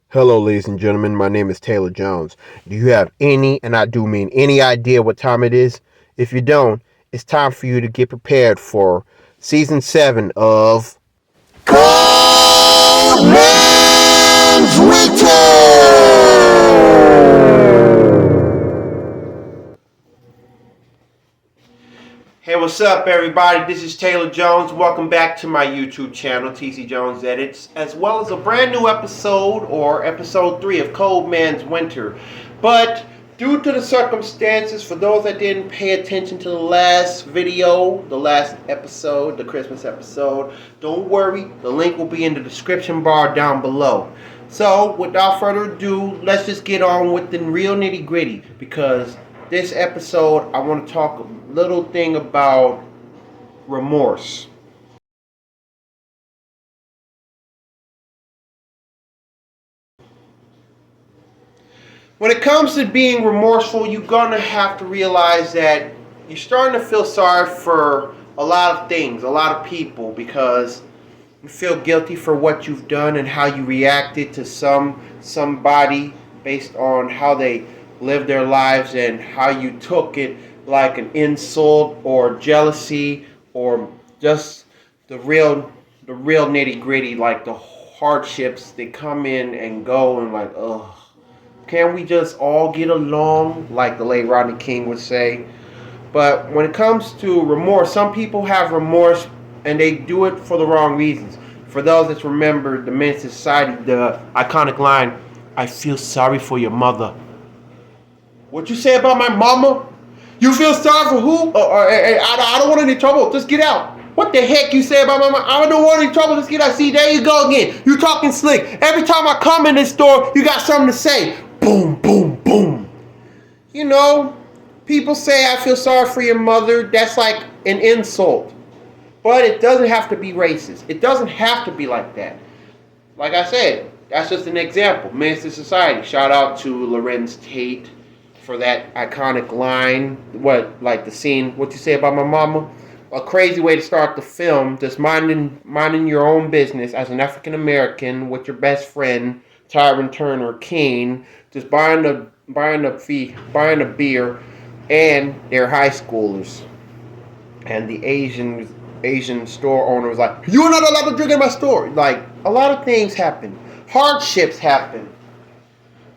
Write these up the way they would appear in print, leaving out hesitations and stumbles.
Hello, ladies and gentlemen. My name is Taylor Jones. Do you have any, and I do mean any idea what time it is? If you don't, it's time for you to get prepared for season 7 of Cold Man's Hey, what's up, everybody? This is Taylor Jones. Welcome back to my YouTube channel, TC Jones Edits, as well as a brand new episode, or episode 3 of Cold Man's Winter. But due to the circumstances, for those that didn't pay attention to the last video, the last episode, the Christmas episode, don't worry, the link will be in the description bar down below. So, without further ado, let's just get on with the real nitty gritty, because this episode, I want to talk a little thing about remorse. When it comes to being remorseful, you're going to have to realize that you're starting to feel sorry for a lot of things, a lot of people, because you feel guilty for what you've done and how you reacted to somebody based on how they live their lives and how you took it like an insult or jealousy or just the real nitty gritty, like the hardships that come in and go, and like, ugh, can we just all get along, like the late Rodney King would say. But when it comes to remorse, some people have remorse and they do it for the wrong reasons. For those that remember the Men's Society, the iconic line, "I feel sorry for your mother." What you say about my mama? You feel sorry for who? I don't want any trouble. Just get out. What the heck you say about my mama? I don't want any trouble. Just get out. See, there you go again. You talking slick. Every time I come in this store, you got something to say. Boom, boom, boom. You know, people say I feel sorry for your mother. That's like an insult. But it doesn't have to be racist. It doesn't have to be like that. Like I said, that's just an example. Men's Society. Shout out to Lorenz Tate for that iconic line. What, like the scene, what you say about my mama? A crazy way to start the film, just minding your own business as an African American with your best friend, Tyron Turner King, just buying a beer, and they're high schoolers. And the Asian store owner was like, "You're not allowed to drink in my store." Like, a lot of things happen. Hardships happen.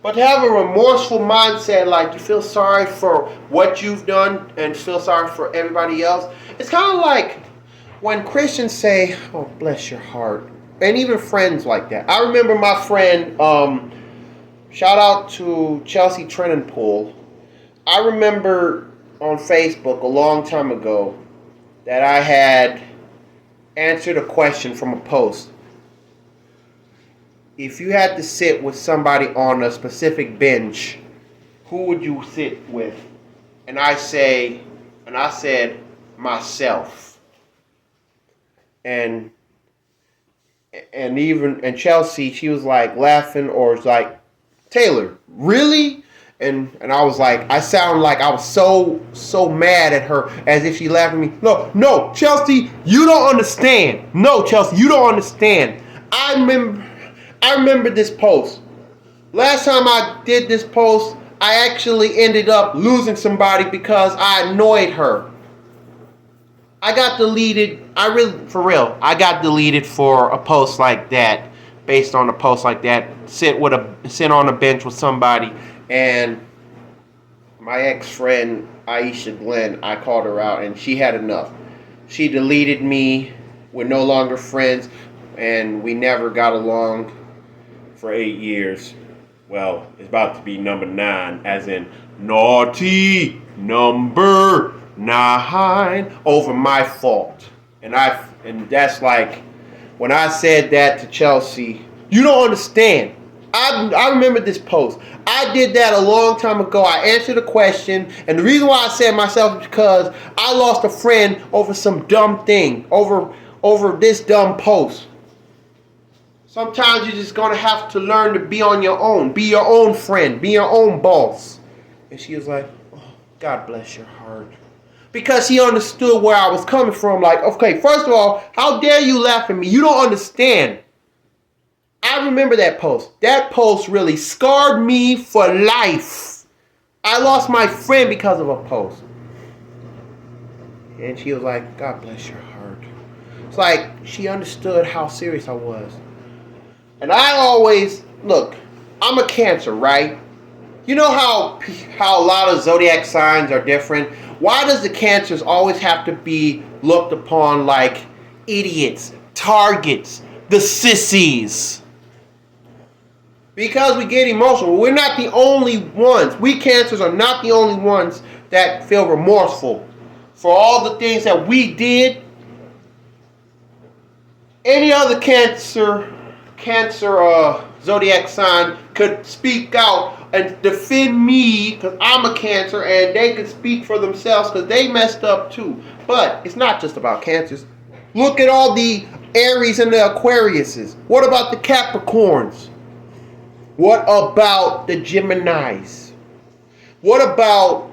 But to have a remorseful mindset, like you feel sorry for what you've done and feel sorry for everybody else, it's kind of like when Christians say, "Oh, bless your heart," and even friends like that. I remember my friend, shout out to Chelsea Trenenpool. I remember on Facebook a long time ago that I had answered a question from a post. If you had to sit with somebody on a specific bench, who would you sit with? And I said myself. And Chelsea, she was like laughing, or was like, "Taylor, really?" And I was like, I sound like I was so mad at her, as if she laughed at me. No, Chelsea, you don't understand. No, Chelsea, you don't understand. I remember this post. Last time I did this post, I actually ended up losing somebody because I annoyed her. I got deleted. I got deleted for a post like that, based on a post like that. Sit on a bench with somebody, and my ex-friend Aisha Glenn, I called her out, and she had enough. She deleted me. We're no longer friends, and we never got along for 8 years. Well, it's about to be number 9, as in naughty number 9, over my fault. And that's like, when I said that to Chelsea, you don't understand. I remember this post. I did that a long time ago. I answered a question, and the reason why I said myself is because I lost a friend over some dumb thing, over this dumb post. Sometimes you're just going to have to learn to be on your own. Be your own friend. Be your own boss. And she was like, "Oh, God bless your heart." Because she understood where I was coming from. Like, okay, first of all, how dare you laugh at me? You don't understand. I I remember that post. That post really scarred me for life. I lost my friend because of a post. And she was like, God bless your heart. It's like she understood how serious I was. And I always, look, I'm a Cancer, right? You know how a lot of zodiac signs are different? Why does the Cancers always have to be looked upon like idiots, targets, the sissies? Because we get emotional. We're not the only ones. We Cancers are not the only ones that feel remorseful for all the things that we did. Any other Cancer zodiac sign could speak out and defend me because I'm a Cancer, and they could speak for themselves because they messed up too. But it's not just about Cancers. Look at all the Aries and the Aquariuses. What about the Capricorns? What about the Geminis? What about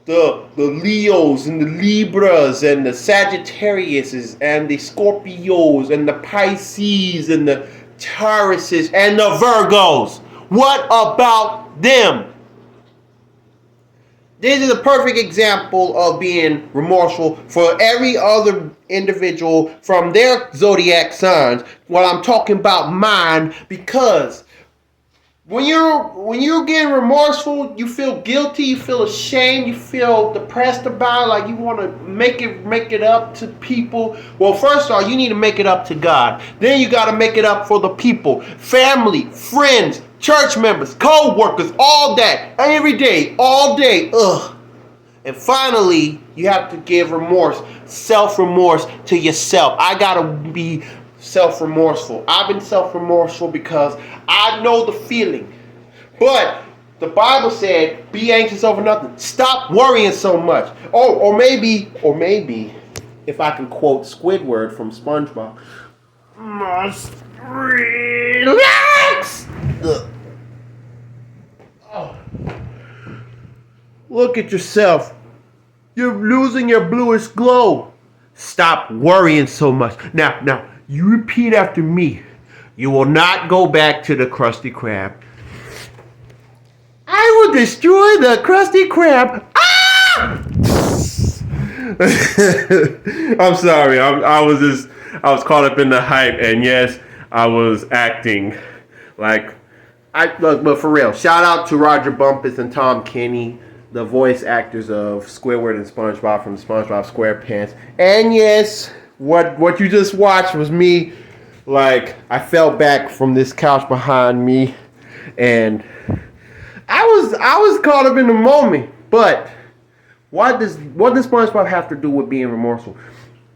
the Leos and the Libras and the Sagittariuses and the Scorpios and the Pisces and the Tauruses and the Virgos? What about them? This is a perfect example of being remorseful for every other individual from their zodiac signs while I'm talking about mine, because when you're getting remorseful, you feel guilty, you feel ashamed, you feel depressed about it, like you want to make it up to people. Well, first of all, you need to make it up to God. Then you got to make it up for the people, family, friends, church members, co-workers, all that, every day, all day. And finally, you have to give remorse, self-remorse to yourself. I got to be self-remorseful. I've been self-remorseful because I know the feeling. But the Bible said, be anxious over nothing. Stop worrying so much. Or maybe, if I can quote Squidward from SpongeBob, must relax. Look at yourself. You're losing your bluish glow. Stop worrying so much. Now, you repeat after me. You will not go back to the Krusty Krab. I will destroy the Krusty Krab. Ah! I'm sorry. I was caught up in the hype, and yes, I was acting like but for real. Shout out to Roger Bumpus and Tom Kenny, the voice actors of Squidward and SpongeBob from SpongeBob SquarePants. And yes, what you just watched was me. Like, I fell back from this couch behind me, and I was caught up in the moment. But what does SpongeBob have to do with being remorseful?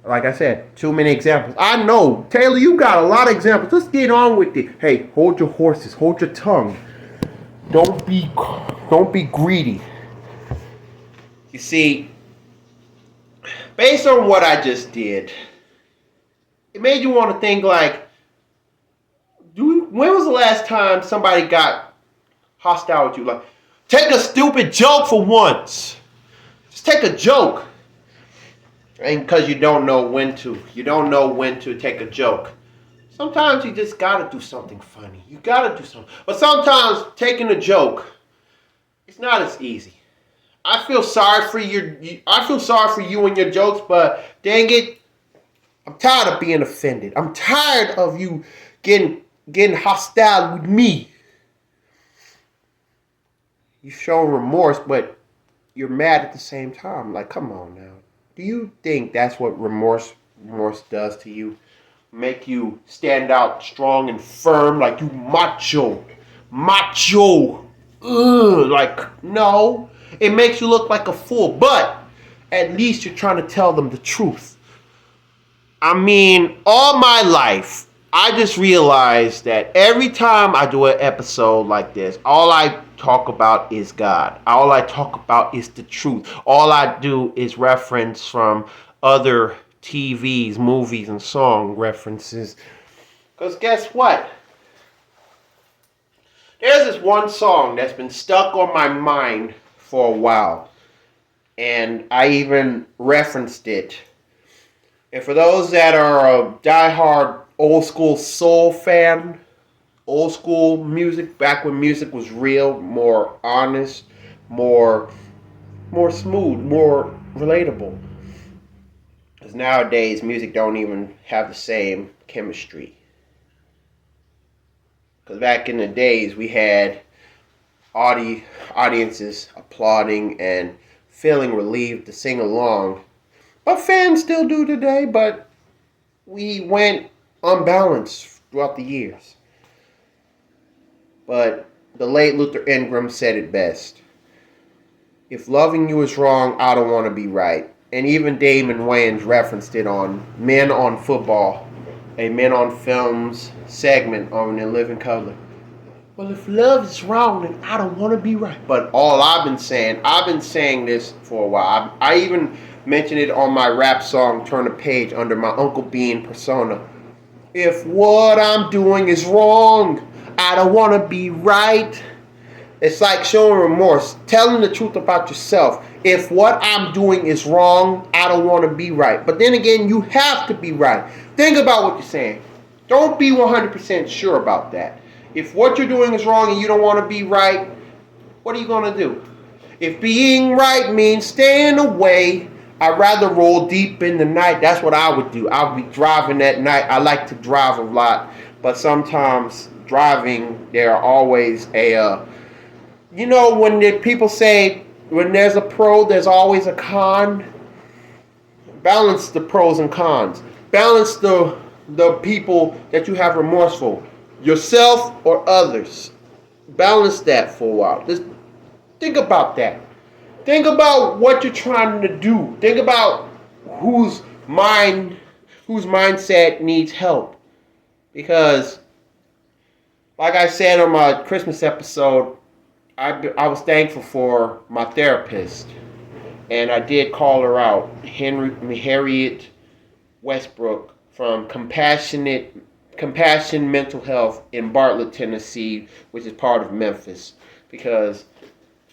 Like I said, too many examples. I know, Taylor, you got a lot of examples. Let's get on with it. Hey, hold your horses, hold your tongue. Don't be greedy. You see, based on what I just did, it made you want to think like, when was the last time somebody got hostile with you? Like, take a stupid joke for once. Just take a joke. And because you don't know when to. You don't know when to take a joke. Sometimes you just got to do something funny. You got to do something. But sometimes taking a joke, it's not as easy. I feel sorry for you and your jokes, but dang it, I'm tired of being offended. I'm tired of you getting hostile with me. You show remorse, but you're mad at the same time. Like, come on now. Do you think that's what remorse does to you? Make you stand out strong and firm, like you macho. Like, no. It makes you look like a fool, but at least you're trying to tell them the truth. I mean, all my life, I just realized that every time I do an episode like this, all I talk about is God. All I talk about is the truth. All I do is reference from other TVs, movies, and song references. Because guess what? There's this one song that's been stuck on my mind for a while. And I even referenced it. And for those that are a diehard old school soul fan, old school music, back when music was real, more honest, more smooth, more relatable. Because nowadays music don't even have the same chemistry. Because back in the days we had audiences applauding and feeling relieved to sing along. But fans still do today, but we went unbalanced throughout the years. But the late Luther Ingram said it best. If loving you is wrong, I don't want to be right. And even Damon Wayans referenced it on Men on Football, a Men on Films segment on In Living Color. Well, if love is wrong, then I don't want to be right. But all I've been saying this for a while. I even mentioned it on my rap song, Turn the Page, under my Uncle Bean persona. If what I'm doing is wrong, I don't want to be right. It's like showing remorse, telling the truth about yourself. If what I'm doing is wrong, I don't want to be right. But then again, you have to be right. Think about what you're saying. Don't be 100% sure about that. If what you're doing is wrong and you don't want to be right, what are you going to do? If being right means staying away, I'd rather roll deep in the night. That's what I would do. I would be driving at night. I like to drive a lot. But sometimes driving, there are always when people say when there's a pro, there's always a con. Balance the pros and cons. Balance the people that you have remorseful. Yourself or others. Balance that for a while. Just think about that. Think about what you're trying to do. Think about whose mindset needs help. Because, like I said on my Christmas episode, I was thankful for my therapist, and I did call her out, Harriet Westbrook from Compassion Mental Health in Bartlett, Tennessee, which is part of Memphis, because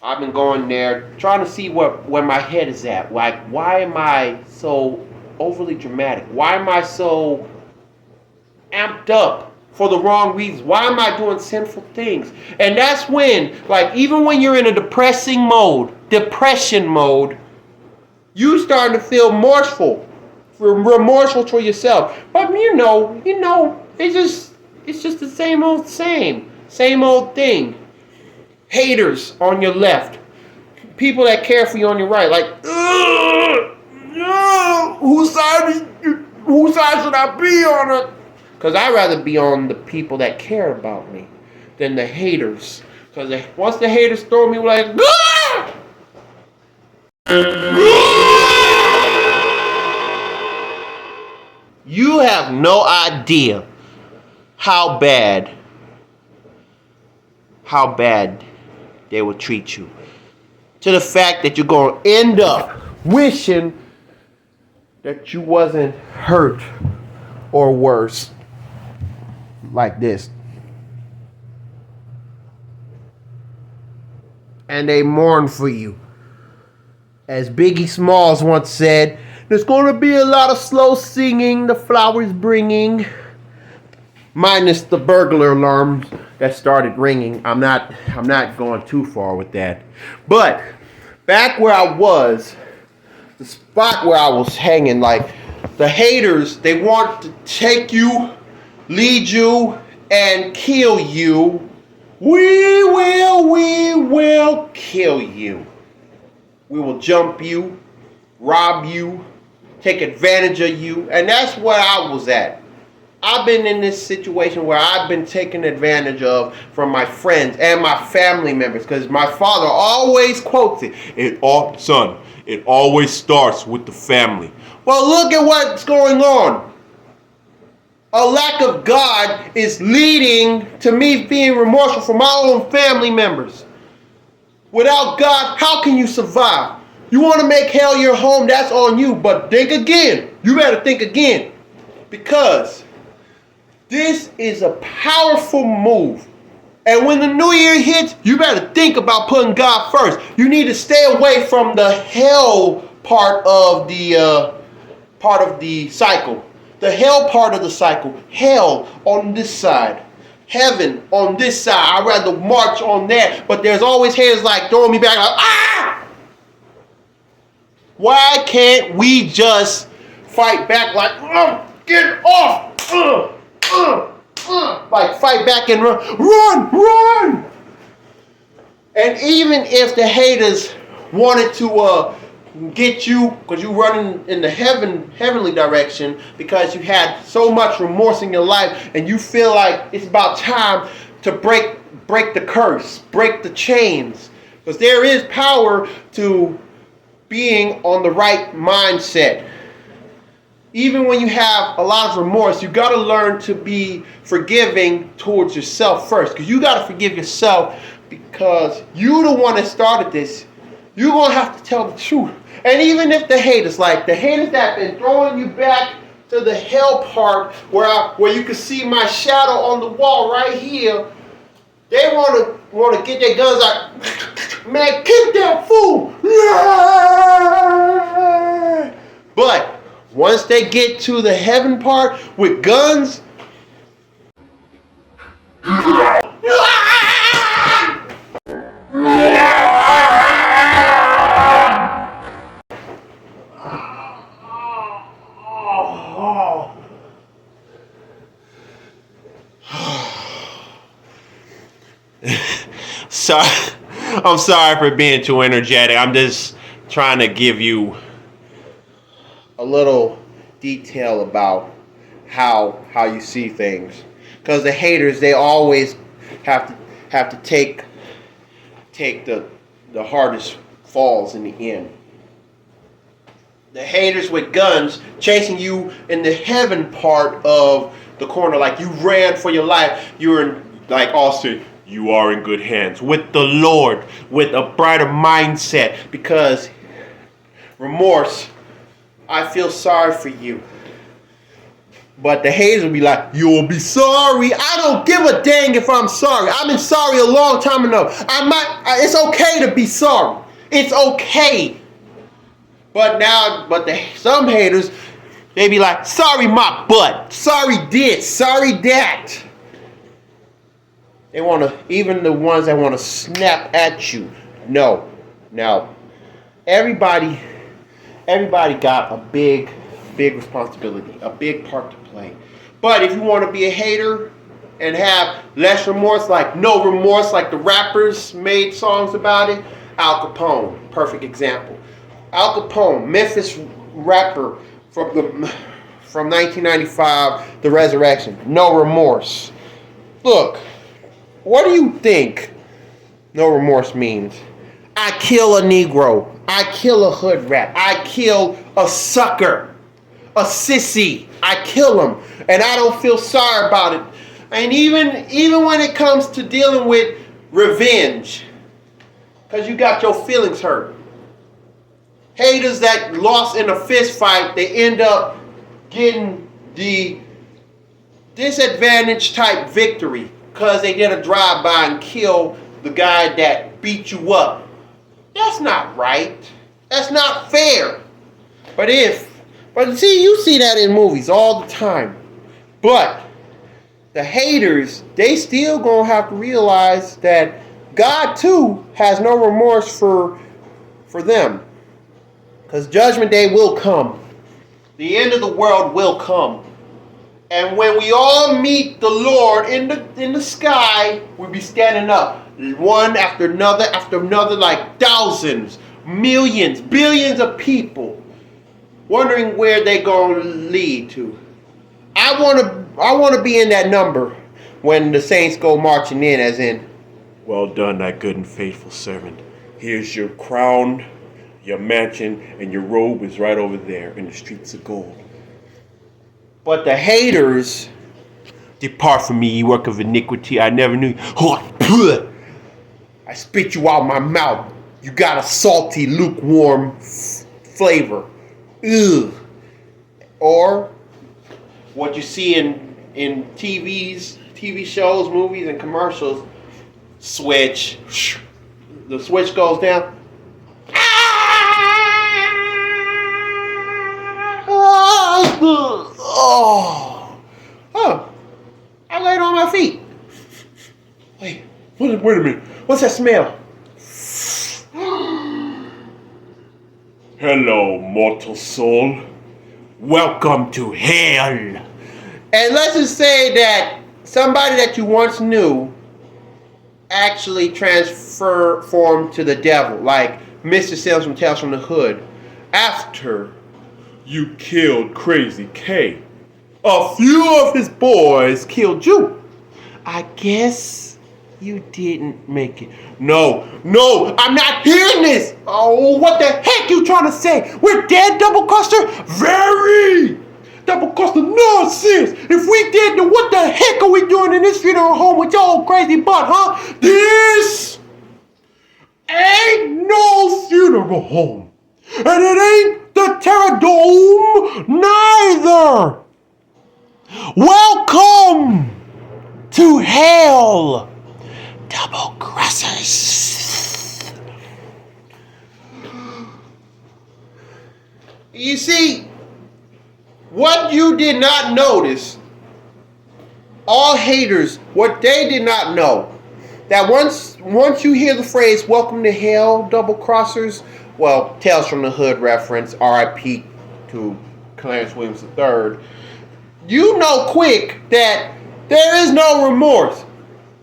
I've been going there trying to see where my head is at. Like, why am I so overly dramatic? Why am I so amped up for the wrong reasons? Why am I doing sinful things? And that's when, like, even when you're in a depression mode, you starting to feel remorseful for yourself. But it's just the same old thing. Haters on your left, people that care for you on your right, like, whose side should I be on it? Because I'd rather be on the people that care about me than the haters. Because once the haters throw me like, you have no idea how bad they will treat you. To the fact that you're going to end up wishing that you wasn't hurt or worse. Like this. And they mourn for you. As Biggie Smalls once said, there's going to be a lot of slow singing the flowers bringing. Minus the burglar alarms that started ringing. I'm not going too far with that. But back where I was, the spot where I was hanging, like, the haters, they want to take you, lead you, and kill you. We will kill you. We will jump you, rob you, take advantage of you. And that's where I was at. I've been in this situation where I've been taken advantage of from my friends and my family members. Because my father always quotes it. It always starts with the family. Well, look at what's going on. A lack of God is leading to me being remorseful for my own family members. Without God, how can you survive? You want to make hell your home, that's on you. But think again. You better think again. Because this is a powerful move. And when the new year hits, you better think about putting God first. You need to stay away from the hell part of the cycle. The hell part of the cycle. Hell on this side. heaven on this side. I'd rather march on that. But there's always haters like throwing me back like, ah! Why can't we just fight back like, get off! Like fight back and run! And even if the haters wanted to get you, because you running in the heavenly direction, because you had so much remorse in your life, and you feel like it's about time to break the curse, break the chains, because there is power to being on the right mindset. Even when you have a lot of remorse, you got to learn to be forgiving towards yourself first, because you got to forgive yourself, because you the one that started this. You're going to have to tell the truth. And even if the haters that been throwing you back to the hell part where you can see my shadow on the wall right here, they want to get their guns out. Man, kick that fool! But once they get to the heaven part with guns, I'm sorry for being too energetic. I'm just trying to give you a little detail about how you see things. Because the haters, they always have to take the hardest falls in the end. The haters with guns chasing you in the heaven part of the corner, like you ran for your life. You're in, like Austin, you are in good hands with the Lord, with a brighter mindset, because remorse, I feel sorry for you. But the haters will be like, you'll be sorry. I don't give a dang if I'm sorry. I've been sorry a long time enough. It's okay to be sorry. It's okay. But some haters, they be like, sorry my butt. Sorry this. Sorry that. They want to, even the ones that want to snap at you. No. Everybody got a big responsibility, a big part to play. But if you want to be a hater and have less remorse, like no remorse, like the rappers made songs about it, Al Capone, perfect example. Al Capone, Memphis rapper from 1995, The Resurrection, no remorse. Look, what do you think no remorse means? I kill a Negro. I kill a hood rat. I kill a sucker, a sissy. I kill him, and I don't feel sorry about it. And even when it comes to dealing with revenge, because you got your feelings hurt. Haters that lost in a fist fight, they end up getting the disadvantage type victory because they did a drive-by and kill the guy that beat you up. That's not right. That's not fair. But see, you see that in movies all the time. But the haters, they still gonna have to realize that God too has no remorse for them. Because Judgment Day will come. The end of the world will come. And when we all meet the Lord in the sky, we'll be standing up. One after another, like thousands, millions, billions of people. Wondering where they're going to lead to. I want to be in that number when the saints go marching in, as in, well done, thy good and faithful servant. Here's your crown, your mansion, and your robe is right over there in the streets of gold. But the haters, depart from me, ye work of iniquity. I never knew you. I spit you out my mouth. You got a salty, lukewarm flavor. Ugh. Or what you see in TV shows, movies, and commercials. Switch. The switch goes down. Oh. I laid on my feet. Wait a minute. What's that smell? Hello, mortal soul. Welcome to hell. And let's just say that somebody that you once knew actually transformed to the devil, like Mr. Sims from Tales from the Hood. After You killed Crazy K. a few of his boys killed you, I guess you didn't make it. No, I'm not hearing this. Oh, what the heck you trying to say? We're dead, Double Cluster? Very! Double Cluster nonsense! If we did, then what the heck are we doing in this funeral home with your old crazy butt, huh? This ain't no funeral home. And it ain't the Terror Dome neither. Welcome to hell, Double Crossers. You see, what you did not notice, all haters, what they did not know, that once you hear the phrase "Welcome to hell, Double Crossers," well, Tales from the Hood reference, R.I.P. to Clarence Williams III, you know quick that there is no remorse.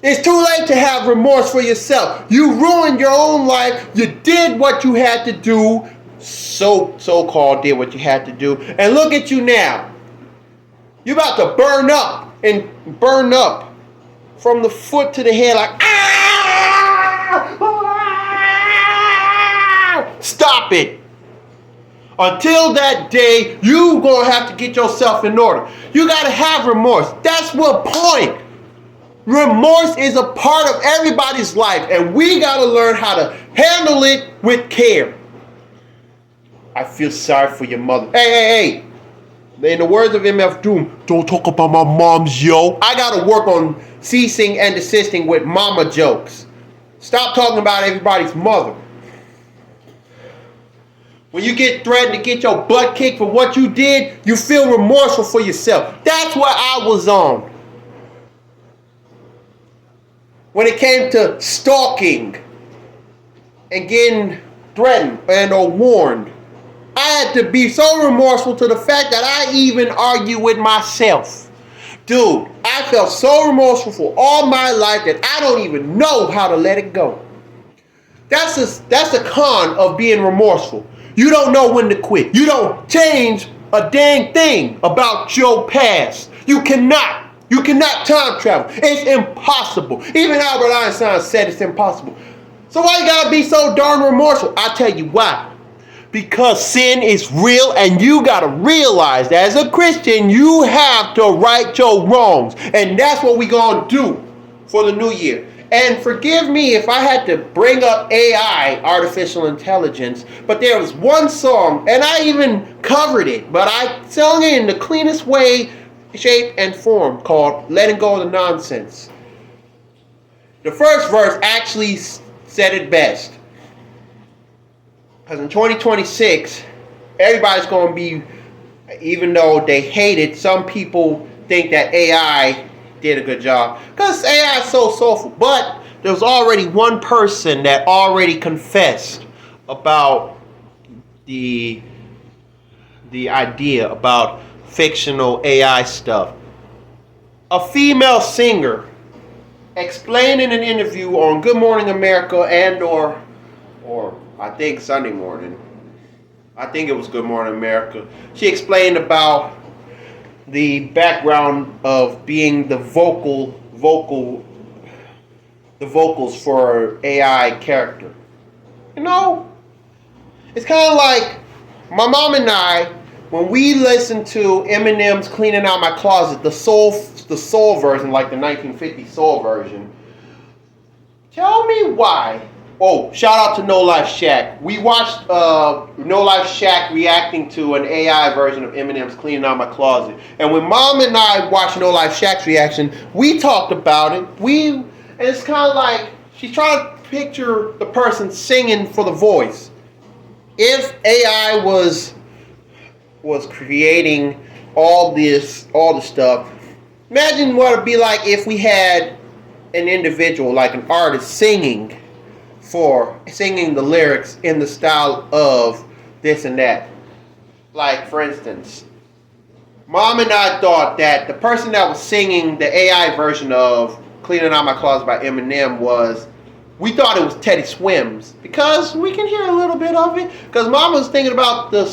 It's too late to have remorse for yourself. You ruined your own life. You did what you had to do. So-called did what you had to do. And look at you now. You're about to burn up from the foot to the head like, ah! Stop it. Until that day, you gonna have to get yourself in order. You gotta have remorse. That's what point. Remorse is a part of everybody's life, and we gotta learn how to handle it with care. I feel sorry for your mother. Hey. In the words of MF Doom, don't talk about my mom's yo. I gotta work on ceasing and desisting with mama jokes. Stop talking about everybody's mother. When you get threatened to get your butt kicked for what you did, you feel remorseful for yourself. That's what I was on. When it came to stalking and getting threatened and or warned, I had to be so remorseful to the fact that I even argue with myself. Dude, I felt so remorseful for all my life that I don't even know how to let it go. That's the con of being remorseful. You don't know when to quit. You don't change a dang thing about your past. You cannot time travel. It's impossible. Even Albert Einstein said it's impossible. So why you gotta be so darn remorseful? I'll tell you why. Because sin is real, and you gotta realize that as a Christian, you have to right your wrongs. And that's what we gonna do for the new year. And forgive me if I had to bring up AI, artificial intelligence, but there was one song, and I even covered it, but I sung it in the cleanest way, shape, and form, called Letting Go of the Nonsense. The first verse actually said it best. Because in 2026, everybody's going to be, even though they hate it, some people think that AI did a good job. Because AI is so soulful. But there's already one person that already confessed about the idea about fictional AI stuff. A female singer explained in an interview on Good Morning America and or I think Sunday morning. I think it was Good Morning America. She explained about the background of being the vocals for AI character. You know, it's kind of like my mom and I, when we listened to Eminem's "Cleaning Out My Closet," the soul version, like the 1950 soul version. Tell me why. Oh, shout out to No Life Shaq. We watched No Life Shaq reacting to an AI version of Eminem's "Cleaning Out My Closet." And when Mom and I watched No Life Shaq's reaction, we talked about it. And it's kind of like she's trying to picture the person singing for the voice. If AI was creating all this stuff, imagine what it'd be like if we had an individual, like an artist, singing the lyrics in the style of this and that. Like, for instance, Mom and I thought that the person that was singing the AI version of Cleaning Out My Closet by Eminem we thought it was Teddy Swims, because we can hear a little bit of it. Because Mom was thinking about a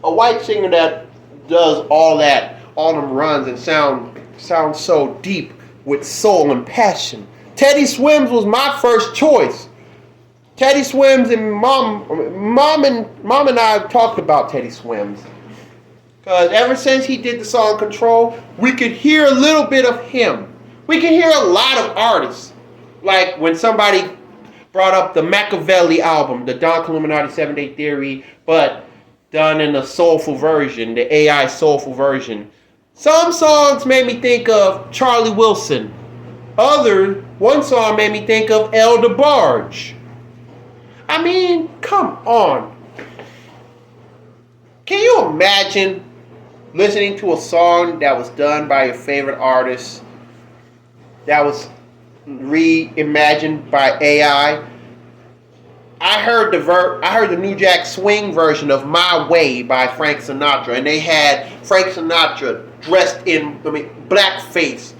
white singer that does all them runs and sounds so deep with soul and passion. Teddy Swims was my first choice. Teddy Swims, and mom and I talked about Teddy Swims. Because ever since he did the song Control, we could hear a little bit of him. We can hear a lot of artists. Like when somebody brought up the Machiavelli album, the Don Illuminati 7-Day Theory, but done in a soulful version, the AI soulful version. Some songs made me think of Charlie Wilson. One song made me think of El DeBarge. I mean, come on. Can you imagine listening to a song that was done by your favorite artist, that was reimagined by AI? I heard the New Jack Swing version of My Way by Frank Sinatra, and they had Frank Sinatra dressed in blackface,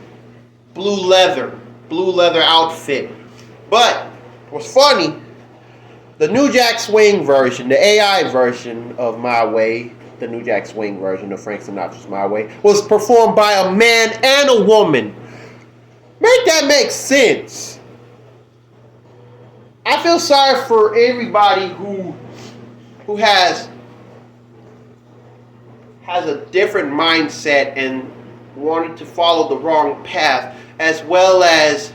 blue leather outfit. But what's funny, the New Jack Swing version, the AI version of My Way, the New Jack Swing version of Frank Sinatra's My Way, was performed by a man and a woman. Make that make sense. I feel sorry for everybody who has a different mindset and wanted to follow the wrong path, as well as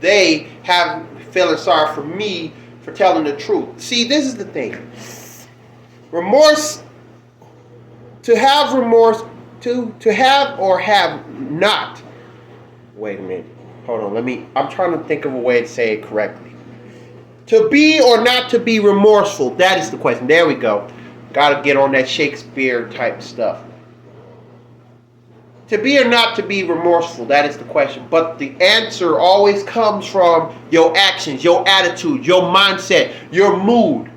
they have feeling sorry for me for telling the truth. See, this is the thing. Remorse, to have or have not. Wait a minute. Hold on. I'm trying to think of a way to say it correctly. To be or not to be remorseful. That is the question. There we go. Gotta get on that Shakespeare type stuff. To be or not to be remorseful, that is the question. But the answer always comes from your actions, your attitude, your mindset, your mood.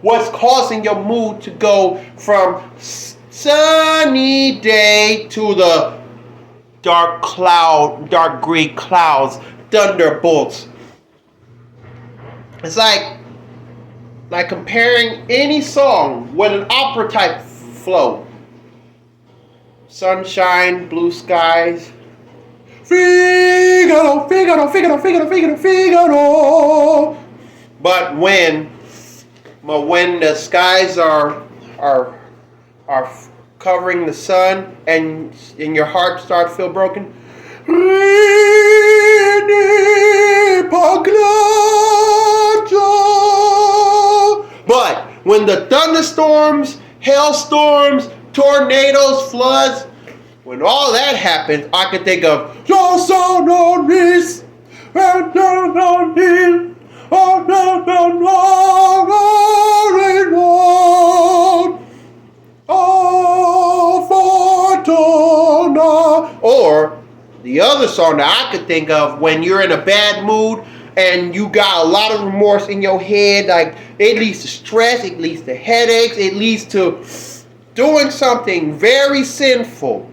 What's causing your mood to go from sunny day to the dark gray clouds, thunderbolts? It's like comparing any song with an opera type flow. Sunshine, blue skies. Figaro, Figaro, Figaro, Figaro, Figaro, Figaro. But when the skies are covering the sun and your heart starts to feel broken, but when the thunderstorms, hailstorms, tornadoes, floods, when all that happens, I can think of your son on this, and on him, or the other song that I could think of when you're in a bad mood and you got a lot of remorse in your head, like it leads to stress, it leads to headaches, it leads to doing something very sinful.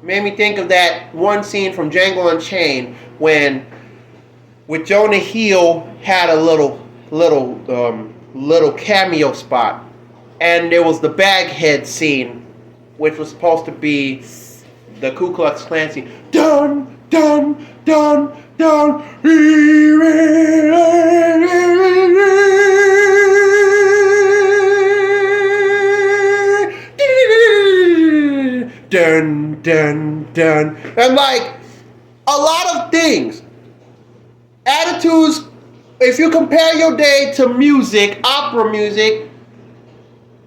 Made me think of that one scene from Django Unchained with Jonah Hill had a little cameo spot, and there was the Baghead scene, which was supposed to be the Ku Klux Klan scene. Dun dun dun dun. Dun dun dun. And like a lot of things, attitudes. If you compare your day to music, opera music,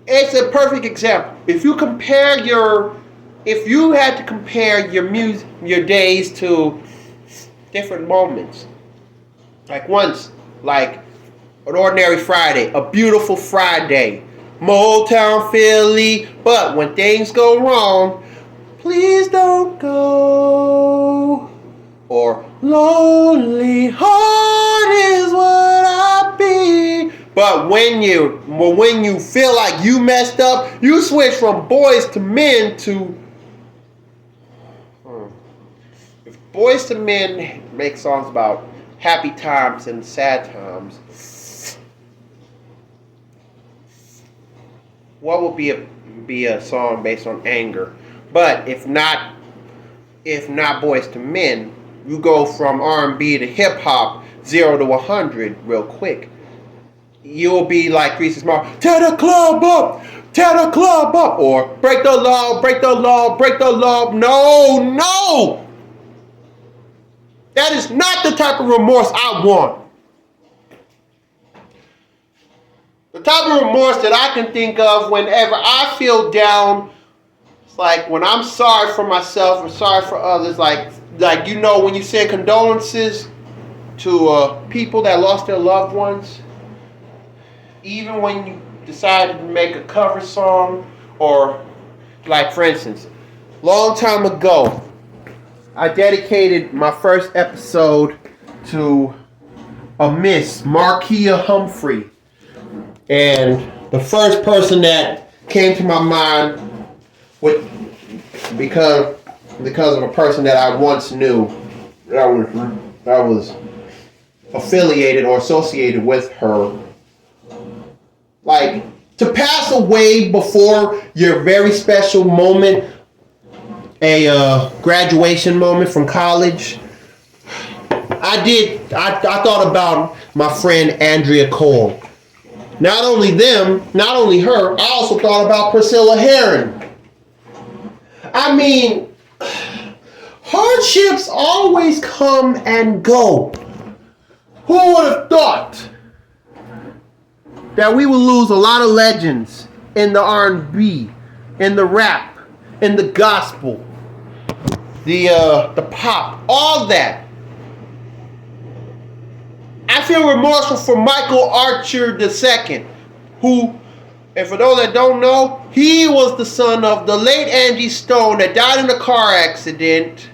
it's a perfect example. If you had to compare your days to different moments, like an ordinary Friday, a beautiful Friday, Motown Philly, but when things go wrong, please don't go. lonely heart is what I be. But when you feel like you messed up, you switch from Boys to Men to. If Boys to Men make songs about happy times and sad times, what would be a song based on anger? But if not Boys to Men, you go from R&B to hip hop 0 to 100 real quick. You'll be like Reese's Mom, tear the club up, or break the law, break the law, break the law. No. That is not the type of remorse I want. The type of remorse that I can think of whenever I feel down, it's like when I'm sorry for myself or sorry for others, like when you send condolences to people that lost their loved ones, even when you decided to make a cover song, or like for instance, long time ago, I dedicated my first episode to a Miss Markia Humphrey. And the first person that came to my mind because of a person that I once knew that was affiliated or associated with her. Like, to pass away before your very special moment, a graduation moment from college, I thought about my friend Andrea Cole. Not only her, I also thought about Priscilla Heron. I mean, hardships always come and go. Who would have thought that we would lose a lot of legends in the R&B, in the rap, in the gospel, the pop, all that? I feel remorseful for Michael Archer II, who, and for those that don't know, he was the son of the late Angie Stone that died in a car accident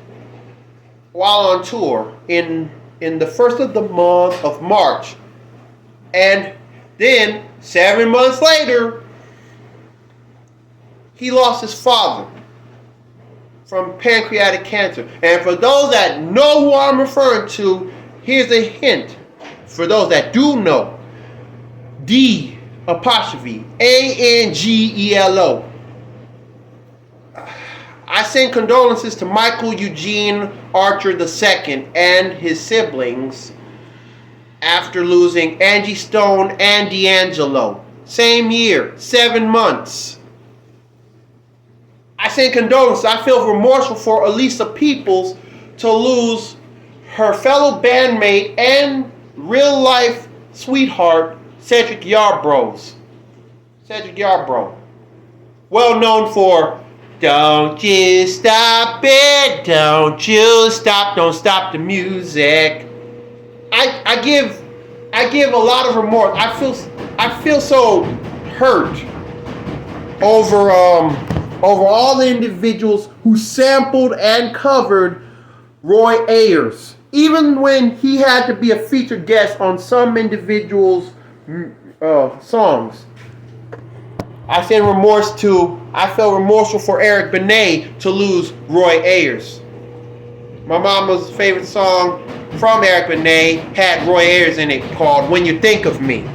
while on tour in the first of the month of March. And then, 7 months later, he lost his father from pancreatic cancer. And for those that know who I'm referring to, here's a hint. For those that do know, D''Angelo. I send condolences to Michael Eugene Archer II and his siblings after losing Angie Stone and D'Angelo. Same year, 7 months. I send condolences. I feel remorseful for Elisa Peoples to lose her fellow bandmate and real life sweetheart, Cedric Yarbrough. Well known for Don't You Stop It, Don't You Stop, Don't Stop the Music. I give a lot of remorse. I feel so hurt over all the individuals who sampled and covered Roy Ayers. Even when he had to be a featured guest on some individuals' songs. I feel remorseful for Eric Benet to lose Roy Ayers. My mama's favorite song from Eric Benet had Roy Ayers in it, called When You Think of Me.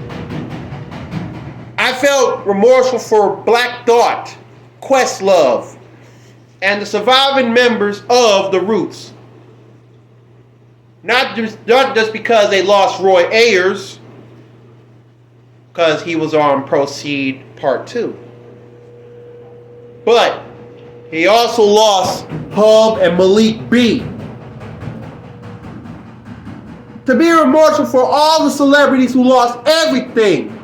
I felt remorseful for Black Thought, Questlove, and the surviving members of The Roots. Not just because they lost Roy Ayers, because he was on Proceed Part 2. But he also lost Hub and Malik B. To be remorseful for all the celebrities who lost everything.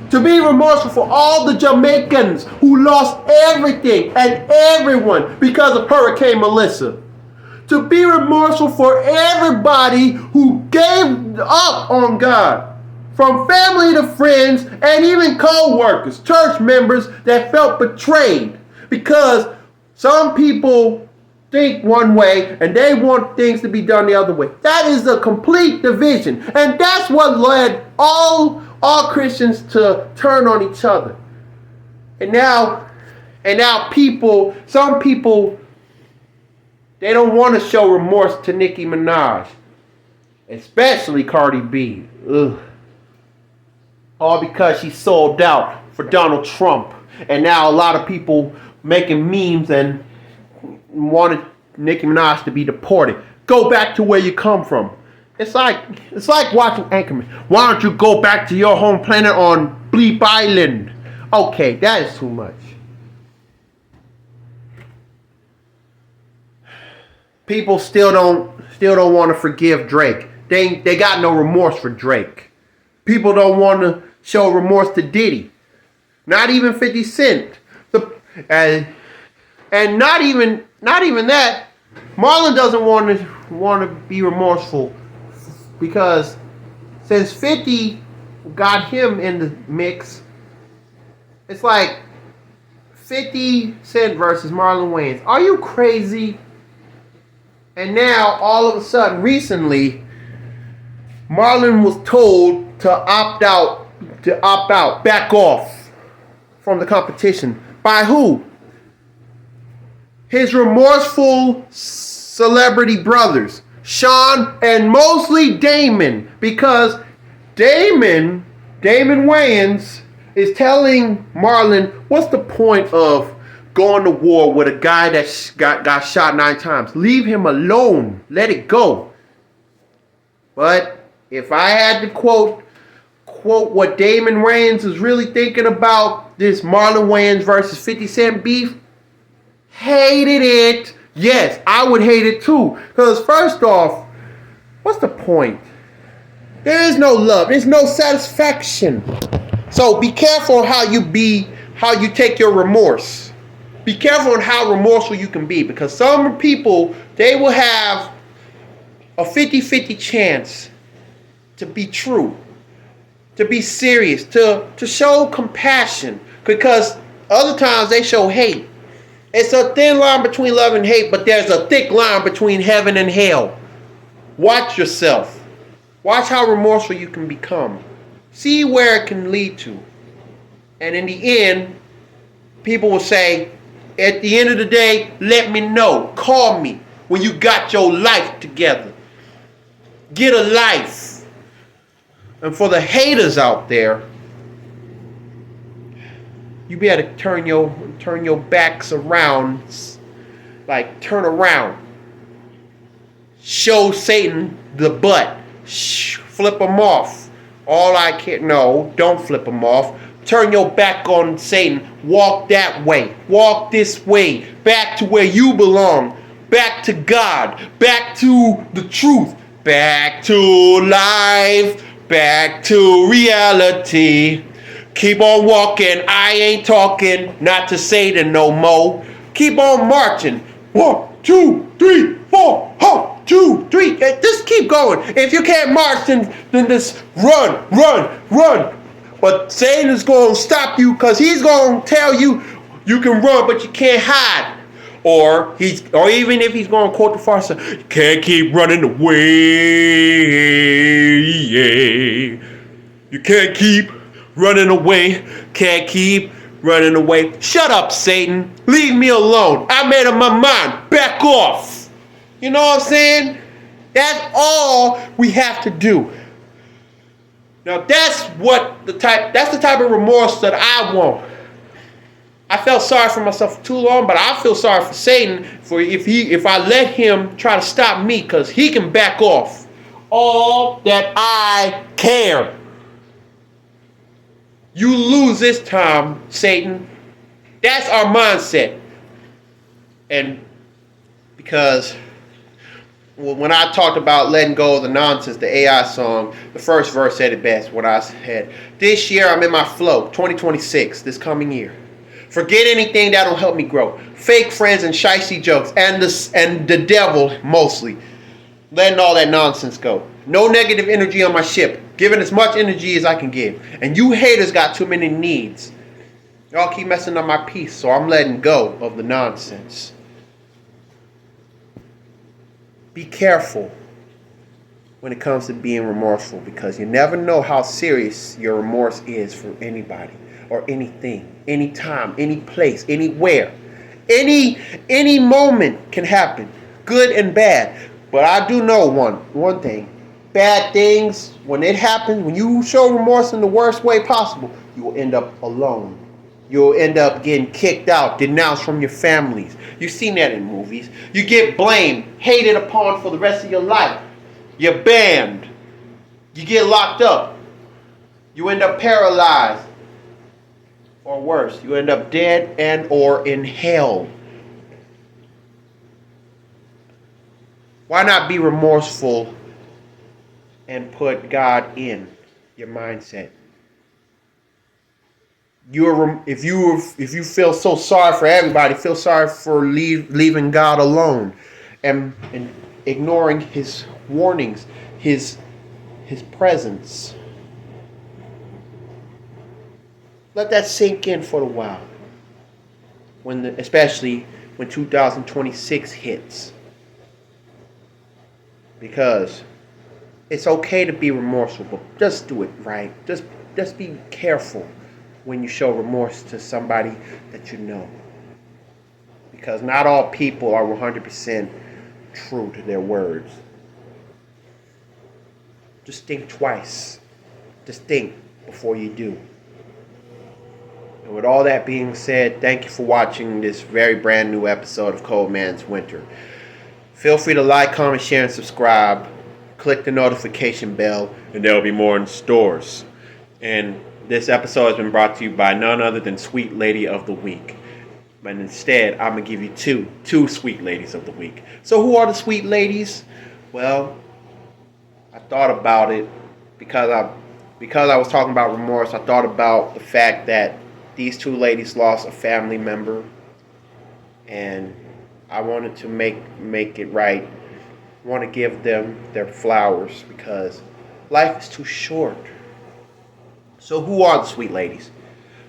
To be remorseful for all the Jamaicans who lost everything and everyone because of Hurricane Melissa. To be remorseful for everybody who gave up on God. From family to friends and even co-workers, church members that felt betrayed. Because some people think one way and they want things to be done the other way. That is a complete division. And that's what led all Christians to turn on each other. And now some people, they don't want to show remorse to Nicki Minaj. Especially Cardi B. Ugh. All because she sold out for Donald Trump. And now a lot of people making memes and wanted Nicki Minaj to be deported. Go back to where you come from. It's like watching Anchorman. Why don't you go back to your home planet on Bleep Island? Okay, that is too much. People still don't want to forgive Drake. They got no remorse for Drake. People don't want to show remorse to Diddy. Not even 50 Cent. And not even that. Marlon doesn't want to be remorseful because since 50 got him in the mix, it's like 50 Cent versus Marlon Wayans. Are you crazy? And now all of a sudden, recently, Marlon was told to opt out, back off from the competition. By who? His remorseful celebrity brothers, Sean and mostly Damon, because Damon Wayans is telling Marlon, what's the point of going to war with a guy that got shot 9 times? Leave him alone. Let it go. But if I had to quote what Damon Wayans is really thinking about this Marlon Wayans versus 50 Cent beef, hated it. Yes, I would hate it too. Because first off, what's the point? There is no love. There's no satisfaction. So be careful how you take your remorse. Be careful on how remorseful you can be. Because some people, they will have a 50-50 chance to be true, to be serious, to show compassion. Because other times they show hate. It's a thin line between love and hate, but there's a thick line between heaven and hell. Watch yourself. Watch how remorseful you can become. See where it can lead to. And in the end, people will say, at the end of the day, let me know. Call me when you got your life together. Get a life. And for the haters out there, you better turn your backs around, like turn around. Show Satan the butt. Flip him off. All I care, no, don't flip him off. Turn your back on Satan. Walk that way. Walk this way. Back to where you belong. Back to God. Back to the truth. Back to life. Back to reality. Keep on walking, I ain't talking, not to Satan no more. Keep on marching. 1, 2, 3, 4, 1, 2, 3. Just keep going. If you can't march, then just run. But Satan is going to stop you because he's going to tell you you can run, but you can't hide. Or even if he's going to quote the farce, you can't keep running away. Yeah. You can't keep running away, can't keep running away. Shut up, Satan. Leave me alone. I made up my mind. Back off. You know what I'm saying? That's all we have to do. Now that's the type of remorse that I want. I felt sorry for myself for too long, but I feel sorry for Satan for if I let him try to stop me, because he can back off. All that I care. You lose this time, Satan. That's our mindset. And because when I talked about letting go of the nonsense, the AI song, the first verse said it best. What I said, this year I'm in my flow, 2026, this coming year. Forget anything that'll help me grow. Fake friends and shicey jokes and the devil mostly. Letting all that nonsense go. No negative energy on my ship. Giving as much energy as I can give. And you haters got too many needs. Y'all keep messing up my peace, so I'm letting go of the nonsense. Be careful when it comes to being remorseful, because you never know how serious your remorse is for anybody or anything, anytime, any place, anywhere. Any moment can happen, good and bad. But I do know one thing. Bad things, when it happens, when you show remorse in the worst way possible, you will end up alone. You'll end up getting kicked out, denounced from your families. You've seen that in movies. You get blamed, hated upon for the rest of your life. You're banned. You get locked up. You end up paralyzed. Or worse, you end up dead and or in hell. Why not be remorseful and put God in your mindset? If you feel so sorry for everybody, feel sorry for leaving God alone and ignoring His warnings, His presence. Let that sink in for a while. Especially when 2026 hits, because it's okay to be remorseful, but just do it right. Just be careful when you show remorse to somebody that you know, because not all people are 100% true to their words. Just think twice. Just think before you do. And with all that being said, thank you for watching this very brand new episode of Cold Man's Winter. Feel free to like, comment, share, and subscribe. Click the notification bell, and there will be more in stores. And this episode has been brought to you by none other than Sweet Lady of the Week. But instead, I'm going to give you two Sweet Ladies of the Week. So who are the Sweet Ladies? Well, I thought about it because I was talking about remorse. I thought about the fact that these two ladies lost a family member, and I wanted to make it right. I want to give them their flowers, because life is too short. So who are the Sweet Ladies?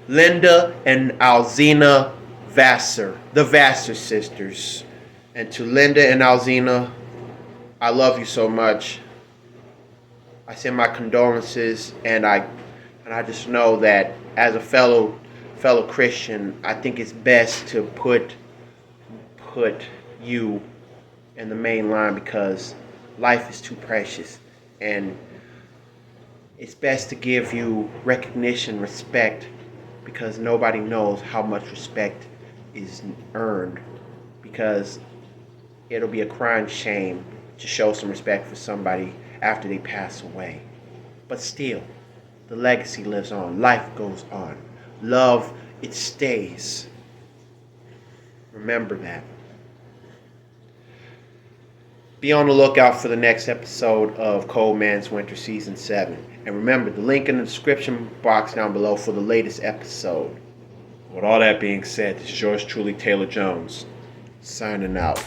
Linda and Alzina Vassar, the Vassar sisters. And to Linda and Alzina, I love you so much. I send my condolences, and I just know that as a fellow Christian, I think it's best to put you in the main line, because life is too precious, and it's best to give you recognition, respect, because nobody knows how much respect is earned, because it'll be a crying shame to show some respect for somebody after they pass away. But still, the legacy lives on. Life goes on. Love, it stays. Remember that. Be on the lookout for the next episode of Cold Man's Winter Season 7. And remember, the link in the description box down below for the latest episode. With all that being said, this is yours truly, Taylor Jones, signing out.